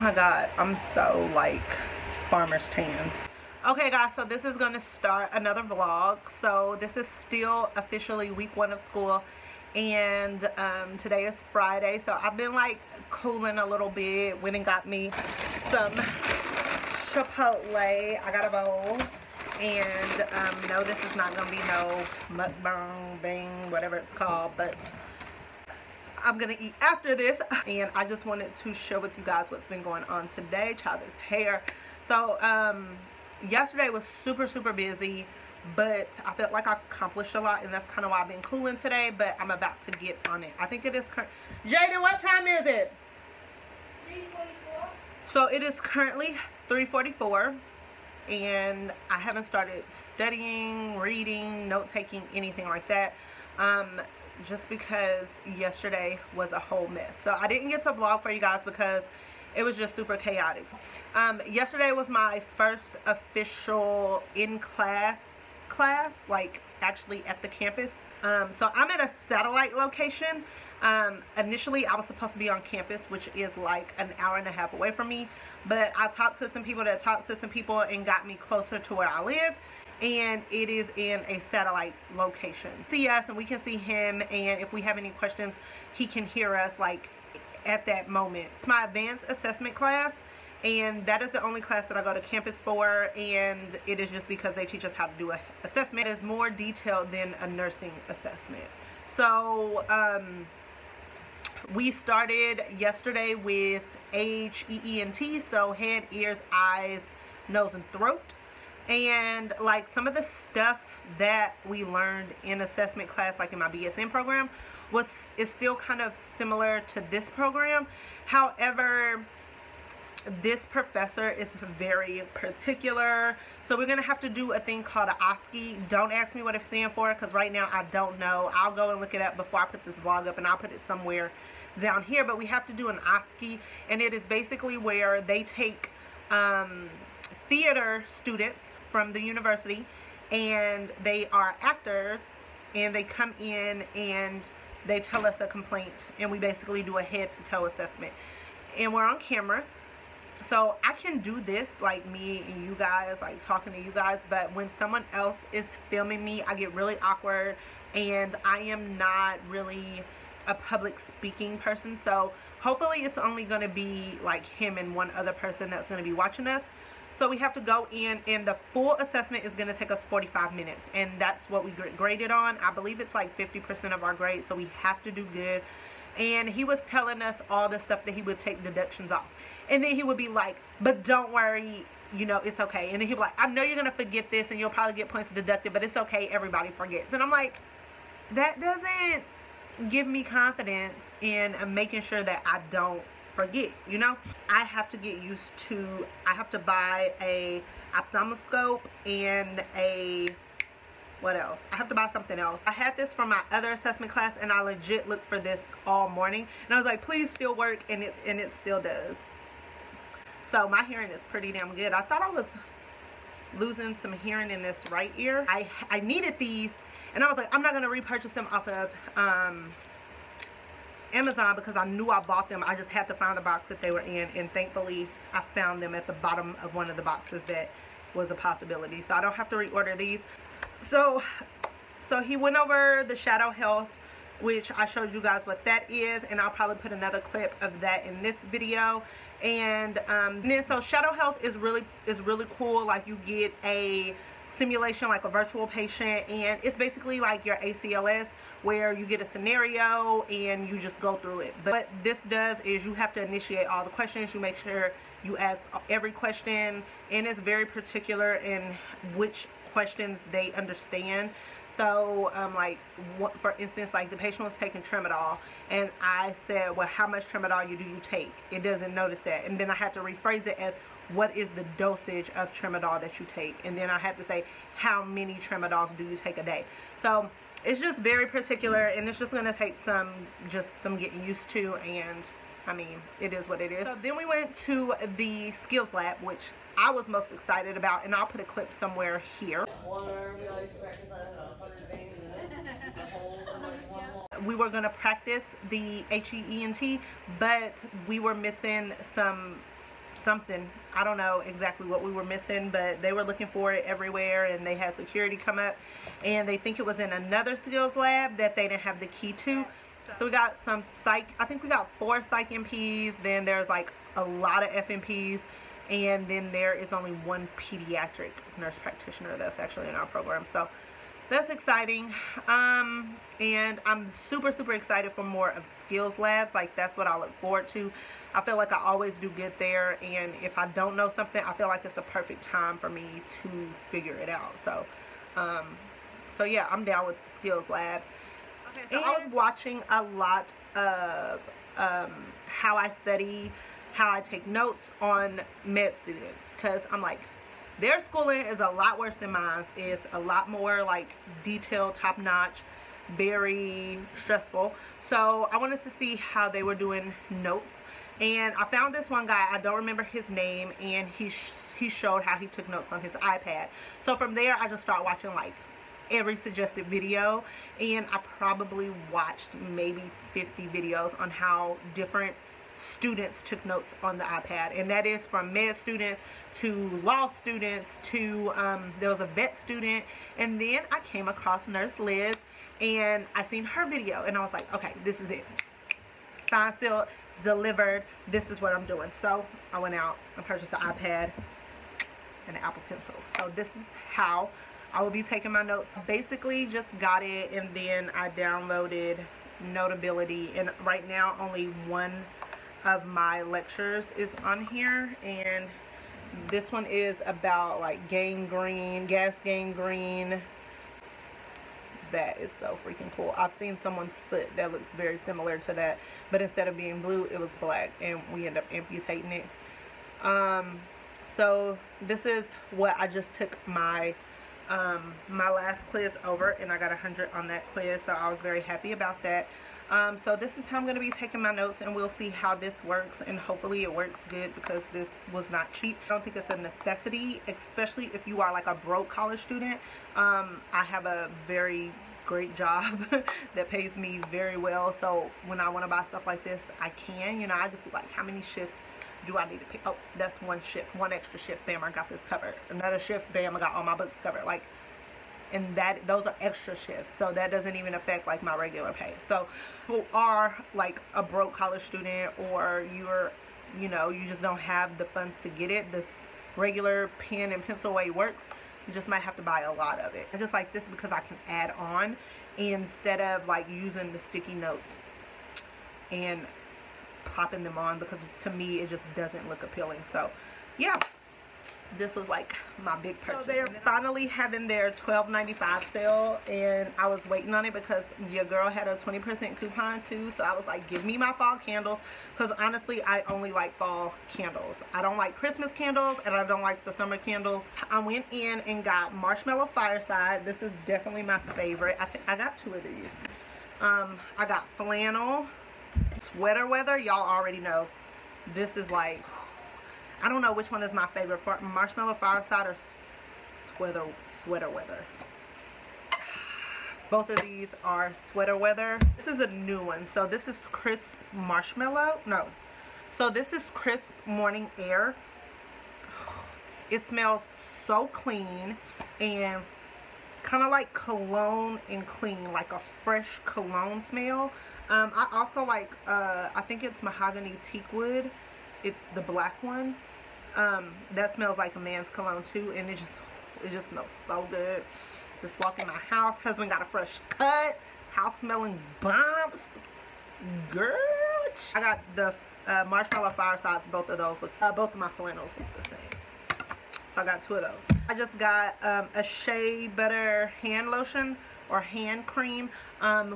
Oh my god, I'm so like farmer's tan. Okay guys, so this is going to start another vlog. So this is still officially week 1 of school, and today is Friday, so I've been like cooling a little bit. Went and got me some Chipotle. I got a bowl, and no, this is not gonna be no mukbang bang, whatever it's called, but I'm gonna eat after this. And I just wanted to share with you guys what's been going on today. Child, this hair. So yesterday was super busy, but I felt like I accomplished a lot, and that's kind of why I've been cooling today. But I'm about to get on it. I think it is Jaden, what time is it? 3:44. So it is currently 3:44, and I haven't started studying, reading, note-taking, anything like that, just because yesterday was a whole mess. So I didn't get to vlog for you guys because it was just super chaotic. Yesterday was my first official in-class class, like actually at the campus. So I'm at a satellite location. Initially I was supposed to be on campus, which is like an hour and a half away from me, but I talked to some people that talked to some people and got me closer to where I live, and it is in a satellite location. See us and we can see him, and if we have any questions he can hear us like at that moment. It's my advanced assessment class, and that is the only class that I go to campus for, and it is just because they teach us how to do an assessment. It's more detailed than a nursing assessment. So we started yesterday with HEENT, so head, ears, eyes, nose, and throat. And like some of the stuff that we learned in assessment class, like in my BSN program, is still kind of similar to this program. However, this professor is very particular, so we're gonna have to do a thing called an OSCE. Don't ask me what it stands for, because right now I don't know. I'll go and look it up before I put this vlog up, and I'll put it somewhere down here. But we have to do an OSCE, and it is basically where they take theater students from the university, and they are actors, and they come in and they tell us a complaint, and we basically do a head-to-toe assessment, and we're on camera. So I can do this, like me and you guys, like talking to you guys, but when someone else is filming me, I get really awkward, and I am not really a public speaking person. So hopefully it's only going to be like him and one other person that's going to be watching us. So we have to go in, and the full assessment is going to take us 45 minutes, and that's what we graded on. I believe it's like 50% of our grade, so we have to do good. And he was telling us all the stuff that he would take deductions off, and then he would be like, but don't worry, you know, it's okay. And then he'd be like, I know you're going to forget this, and you'll probably get points deducted, but it's okay, everybody forgets. And I'm like, that doesn't give me confidence in making sure that I don't forget, you know. I have to get used to, I have to buy a ophthalmoscope and a, what else? I have to buy something else. I had this from my other assessment class, and I legit looked for this all morning, and I was like, please still work, and it still does. So my hearing is pretty damn good. I thought I was losing some hearing in this right ear. I needed these, and I was like, I'm not going to repurchase them off of Amazon, because I knew I bought them. I just had to find the box that they were in, and thankfully I found them at the bottom of one of the boxes that was a possibility, so I don't have to reorder these. So he went over the shadow health, which I showed you guys what that is, and I'll probably put another clip of that in this video. And then so shadow health is really cool. Like, you get a simulation like a virtual patient, and it's basically like your ACLS, where you get a scenario and you just go through it. But what this does is you have to initiate all the questions. You make sure you ask every question, and it's very particular in which questions they understand. So like, for instance, like the patient was taking tramadol, and I said, well, how much tramadol do you take? It doesn't notice that, and then I had to rephrase it as, what is the dosage of tramadol that you take? And then I had to say, how many tramadols do you take a day? So it's just very particular, and it's just going to take some getting used to, and I mean, it is what it is. So then we went to the skills lab, which I was most excited about, and I'll put a clip somewhere here. We were going to practice the HEENT, but we were missing some something. I don't know exactly what we were missing, but they were looking for it everywhere, and they had security come up, and they think it was in another skills lab that they didn't have the key to. So we got some psych, I think we got 4 psych MPs, then there's like a lot of FNPs, and then there is only 1 pediatric nurse practitioner that's actually in our program. So that's exciting. And I'm super excited for more of skills labs. Like, that's what I look forward to. I feel like I always do good there, and if I don't know something, I feel like it's the perfect time for me to figure it out. So so yeah, I'm down with the skills lab. Okay, so I was watching a lot of how I study, how I take notes on med students, because I'm like, their schooling is a lot worse than mine. It's a lot more like detailed, top-notch, very stressful. So I wanted to see how they were doing notes, and I found this one guy, I don't remember his name, and he showed how he took notes on his iPad. So from there, I just started watching like every suggested video, and I probably watched maybe 50 videos on how different students took notes on the iPad, and that is from med students to law students to there was a vet student, and then I came across Nurse Liz, and I seen her video, and I was like, okay, this is it, signed, sealed, delivered, this is what I'm doing. So I went out and purchased the iPad and the Apple Pencil. So this is how I will be taking my notes. Basically just got it, and then I downloaded Notability, and right now only 1 of my lectures is on here, and this one is about like gangrene, gas gangrene. That is so freaking cool. I've seen someone's foot that looks very similar to that, but instead of being blue, it was black, and we end up amputating it. So this is what I just took my my last quiz over, and I got 100 on that quiz, so I was very happy about that. So this is how I'm going to be taking my notes, and we'll see how this works, and hopefully it works good, because this was not cheap. I don't think it's a necessity, especially if you are like a broke college student. I have a very great job that pays me very well, so when I want to buy stuff like this, I can, you know, I just be like, how many shifts do I need to pick? Oh, that's 1 shift, 1 extra shift, bam, I got this covered. Another shift, bam, I got all my books covered. Like, and that, those are extra shifts, so that doesn't even affect like my regular pay. So who are like a broke college student, or you're, you know, you just don't have the funds to get it, this regular pen and pencil way works. You just might have to buy a lot of it. And just like this, because I can add on instead of like using the sticky notes and popping them on, because to me it just doesn't look appealing. So yeah, this was like my big purchase. So they're finally having their $12.95 sale, and I was waiting on it because your girl had a 20% coupon too. So I was like, give me my fall candles, because honestly I only like fall candles. I don't like Christmas candles, and I don't like the summer candles. I went in and got Marshmallow Fireside. This is definitely my favorite. I think I got 2 of these. I got Flannel Sweater Weather. Y'all already know this is like, I don't know which one is my favorite, Marshmallow Fireside or Sweater Weather. Both of these are Sweater Weather. This is a new one. So this is Crisp Marshmallow. No. So this is Crisp Morning Air. It smells so clean and kind of like cologne and clean, like a fresh cologne smell. I also like, I think it's Mahogany Teakwood. It's the black one. That smells like a man's cologne too, and it just smells so good. Just walk in my house, husband got a fresh cut, house smelling bombs, girl. I got the Marshmallow Firesides. Both of those look, both of my flannels look the same, so I got 2 of those. I just got a Shea Butter hand lotion or hand cream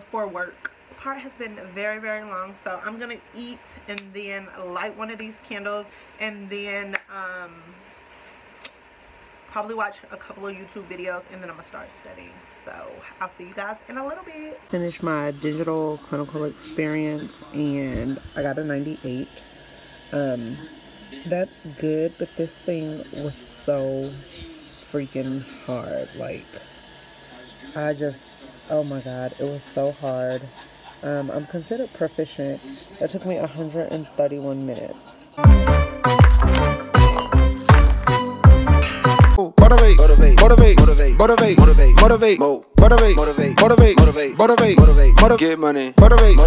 for work. This part has been very, very long, so I'm gonna eat and then light one of these candles, and then probably watch a couple of YouTube videos, and then I'm gonna start studying. So I'll see you guys in a little bit. Finished my digital clinical experience, and I got a 98. That's good, but this thing was so freaking hard. Like, I just, oh my god, it was so hard. I'm considered proficient. It took me 131 minutes. motivate, motivate, motivate, motivate, motivate, motivate, motivate, motivate, motivate, motivate, motivate, motivate, get money, motivate,